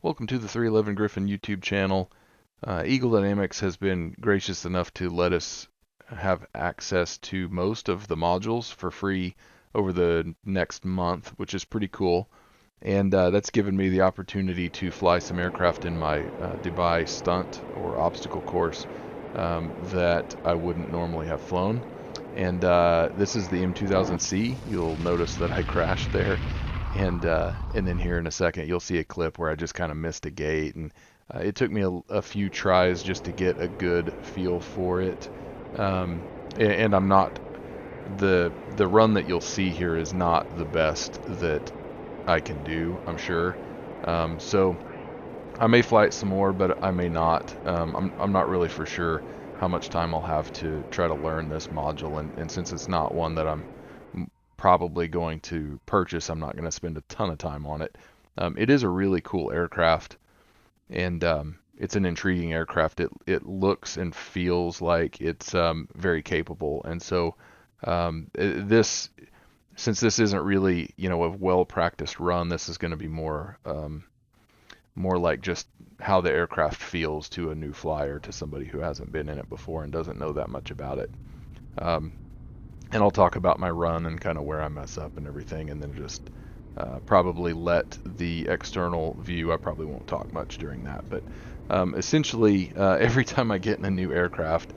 Welcome to the 311 Griffin YouTube channel. Eagle Dynamics has been gracious enough to let us have access to most of the modules for free over the next month, which is pretty cool. And that's given me the opportunity to fly some aircraft in my Dubai stunt or obstacle course that I wouldn't normally have flown. And this is the M-2000C. You'll notice that I crashed there. And then here in a second, you'll see a clip where I just kind of missed a gate, and it took me a few tries just to get a good feel for it. And I'm not the run that you'll see here is not the best that I can do, I'm sure. So I may fly it some more, but I may not. I'm not really for sure how much time I'll have to try to learn this module, and since it's not one that I'm probably going to purchase, I'm not going to spend a ton of time on it. It is a really cool aircraft, and it's an intriguing aircraft. It looks and feels like it's very capable, and so this since this isn't really a well practiced run, this is going to be more like just how the aircraft feels to a new flyer, to somebody who hasn't been in it before and doesn't know that much about it. Um, and I'll talk about my run and kind of where I mess up and everything, and then just probably let the external view. I probably won't talk much during that, but essentially, every time I get in a new aircraft,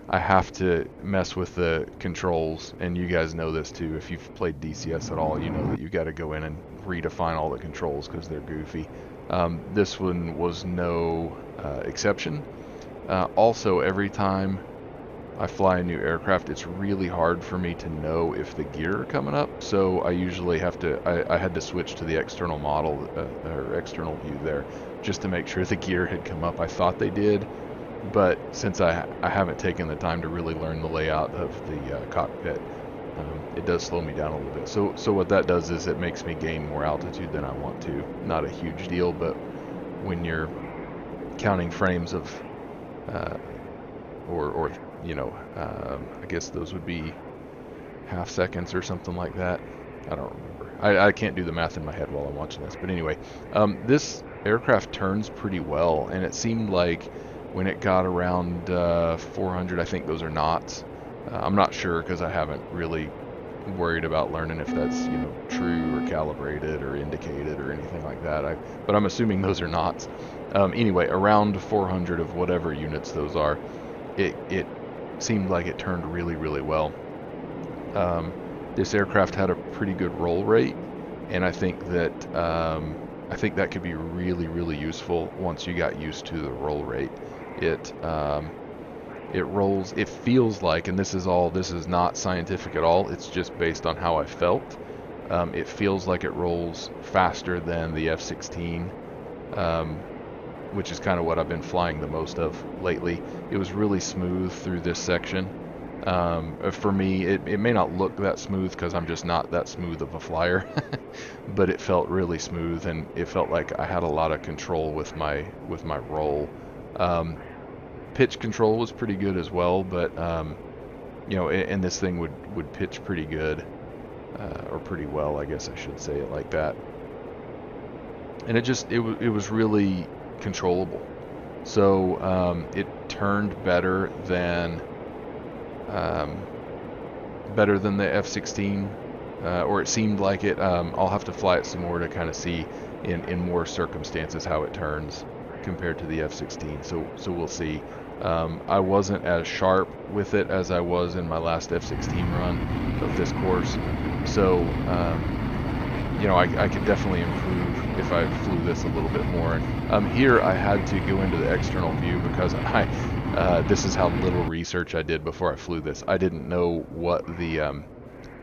I have to mess with the controls, and you guys know this too. If you've played DCS at all, you know that you got to go in and redefine all the controls because they're goofy. This one was no exception. Also, every time I fly a new aircraft, it's really hard for me to know if the gear are coming up. So I usually have to, I had to switch to the external model or external view there just to make sure the gear had come up. I thought they did, but since I haven't taken the time to really learn the layout of the cockpit, it does slow me down a little bit. So what that does is it makes me gain more altitude than I want to. Not a huge deal, but when you're counting frames of uh, or I guess those would be half seconds or something like that. I don't remember. I can't do the math in my head while I'm watching this. But anyway, this aircraft turns pretty well, and it seemed like when it got around 400, I think those are knots. I'm not sure because I haven't really worried about learning if that's true or calibrated or indicated or anything like that. But I'm assuming those are knots. Anyway, around 400 of whatever units those are, it seemed like it turned really, really well. This aircraft had a pretty good roll rate, and I think that could be really, really useful once you got used to the roll rate. It rolls. It feels like, and this is not scientific at all. It's just based on how I felt. It feels like it rolls faster than the F-16. Which is kind of what I've been flying the most of lately. It was really smooth through this section. For me, it may not look that smooth because I'm just not that smooth of a flyer, but it felt really smooth, and it felt like I had a lot of control with my roll. Pitch control was pretty good as well, but and this thing would pitch pretty good, or pretty well, I guess I should say it like that. And it was really controllable. So it turned better than the F-16, or it seemed like it. I'll have to fly it some more to kind of see in more circumstances how it turns compared to the F-16. So we'll see. I wasn't as sharp with it as I was in my last F-16 run of this course. So I could definitely improve if I flew this a little bit more. And here I had to go into the external view because this is how little research I did before I flew this. I didn't know what the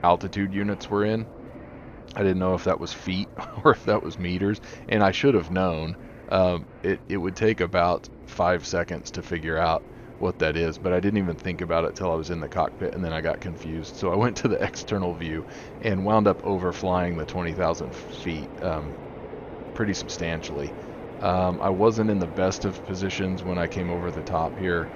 altitude units were in. I didn't know if that was feet or if that was meters, and I should have known. It would take about 5 seconds to figure out what that is, but I didn't even think about it till I was in the cockpit, and then I got confused. So I went to the external view and wound up overflying the 20,000 feet pretty substantially. I wasn't in the best of positions when I came over the top here,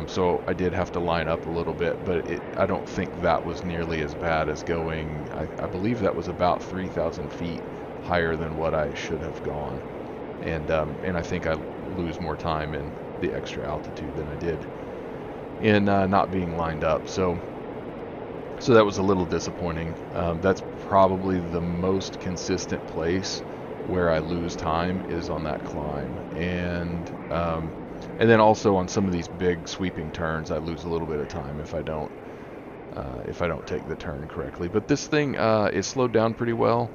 so I did have to line up a little bit, but I don't think that was nearly as bad as going, I believe that was about 3,000 feet higher than what I should have gone. and I think I lose more time in the extra altitude than I did in not being lined up. So that was a little disappointing. That's probably the most consistent place where I lose time is on that climb, and then also on some of these big sweeping turns, I lose a little bit of time if I don't take the turn correctly. But this thing is slowed down pretty well.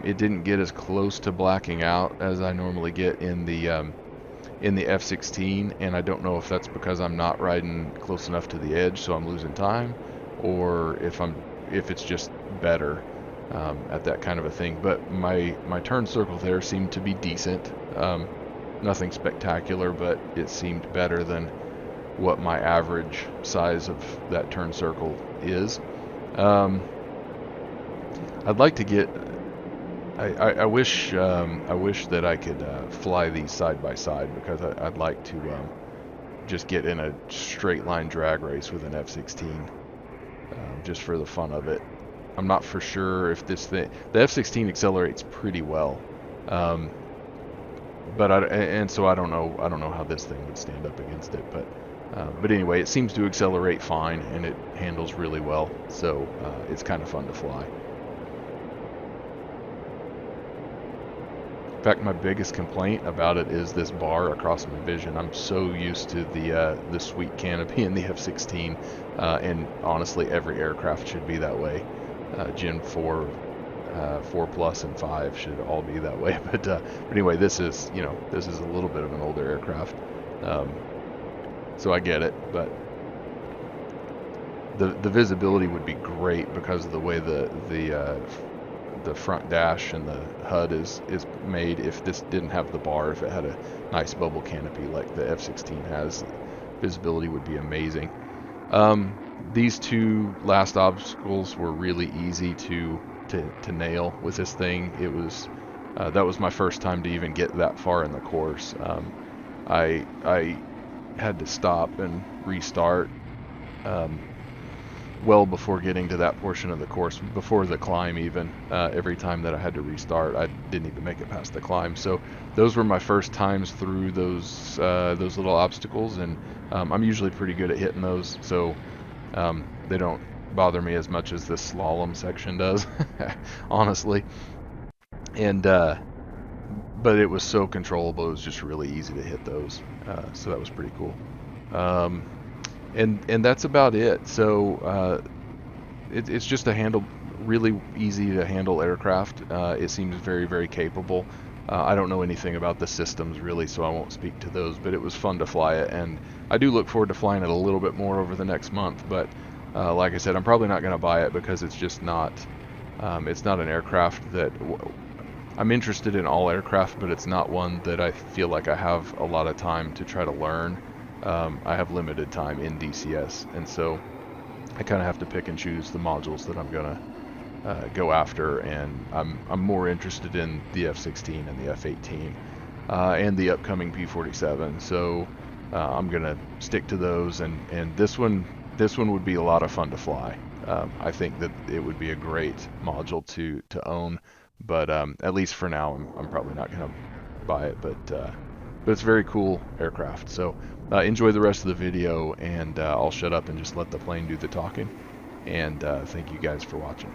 It didn't get as close to blacking out as I normally get in the F-16, and I don't know if that's because I'm not riding close enough to the edge, so I'm losing time, or if it's just better at that kind of a thing. But my turn circle there seemed to be decent. Nothing spectacular, but it seemed better than what my average size of that turn circle is. I'd like to get. I wish that I could fly these side by side, because I'd like to just get in a straight line drag race with an F-16, just for the fun of it. I'm not for sure if the F-16 accelerates pretty well, but so I don't know how this thing would stand up against it, but anyway, it seems to accelerate fine and it handles really well, so it's kind of fun to fly. In fact, my biggest complaint about it is this bar across my vision. I'm so used to the sweet canopy in the F-16, and honestly, every aircraft should be that way. Gen 4, 4 Plus, and 5 should all be that way. But anyway, this is a little bit of an older aircraft, so I get it. But the visibility would be great because of the way the front dash and the HUD is made. If this didn't have the bar, if it had a nice bubble canopy like the F-16 has, visibility would be amazing. These two last obstacles were really easy to nail with this thing. It was that was my first time to even get that far in the course. I had to stop and restart well before getting to that portion of the course, before the climb even. Every time that I had to restart, I didn't even make it past the climb. So those were my first times through those little obstacles, and I'm usually pretty good at hitting those, so they don't bother me as much as this slalom section does, honestly. And but it was so controllable, it was just really easy to hit those, so that was pretty cool. And that's about it. So it's just a really easy to handle aircraft. It seems very, very capable. I don't know anything about the systems really, so I won't speak to those, but it was fun to fly it, and I do look forward to flying it a little bit more over the next month. But like I said, I'm probably not going to buy it because it's just not it's not an aircraft that I'm interested in. All aircraft, but it's not one that I feel like I have a lot of time to try to learn. I have limited time in DCS, and so I kind of have to pick and choose the modules that I'm gonna go after, and I'm more interested in the F-16 and the F-18 and the upcoming P-47. So I'm gonna stick to those, and this one would be a lot of fun to fly. I think that it would be a great module to own, but at least for now, I'm probably not gonna buy it, but it's a very cool aircraft. So enjoy the rest of the video, and I'll shut up and just let the plane do the talking. And thank you guys for watching.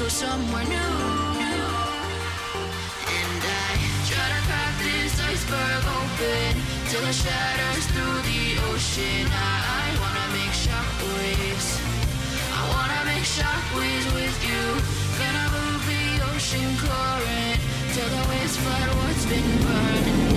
Somewhere new, and I try to crack this iceberg open till it shatters through the ocean. I wanna make shockwaves. I wanna make shockwaves with you. Gonna move the ocean current till the waves flood what's been burned.